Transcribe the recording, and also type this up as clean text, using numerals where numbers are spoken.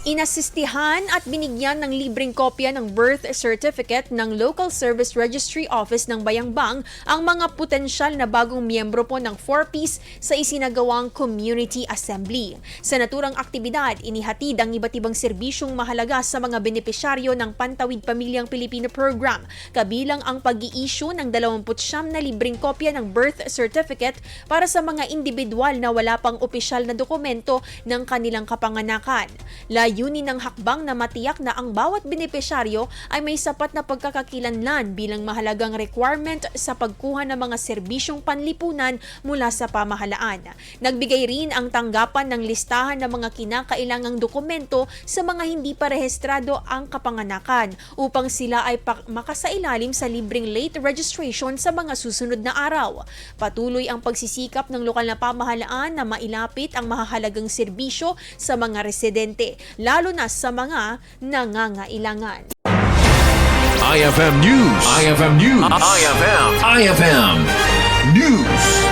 Inasistihan at binigyan ng libreng kopya ng birth certificate ng Local Service Registry Office ng Bayambang ang mga potensyal na bagong miyembro po ng 4Ps sa isinagawang Community Assembly. Sa naturang aktibidad, inihatid ang iba't ibang serbisyong mahalaga sa mga benepisyaryo ng Pantawid Pamilyang Pilipino Program, kabilang ang pag-i-issue ng 29 na libreng kopya ng birth certificate para sa mga individual na wala pang opisyal na dokumento ng kanilang kapanganakan. Layunin ng hakbang na matiyak na ang bawat benepisyaryo ay may sapat na pagkakakilanlan bilang mahalagang requirement sa pagkuha ng mga serbisyong panlipunan mula sa pamahalaan. Nagbigay rin ang tanggapan ng listahan ng mga kinakailangang dokumento sa mga hindi pa rehistrado ang kapanganakan upang sila ay makasailalim sa libreng late registration sa mga susunod na araw. Patuloy ang pagsisikap ng lokal na pamahalaan na mailapit ang mahahalagang serbisyo sa mga residente, lalo na sa mga nangangailangan. IFM News. IFM News. IFM News.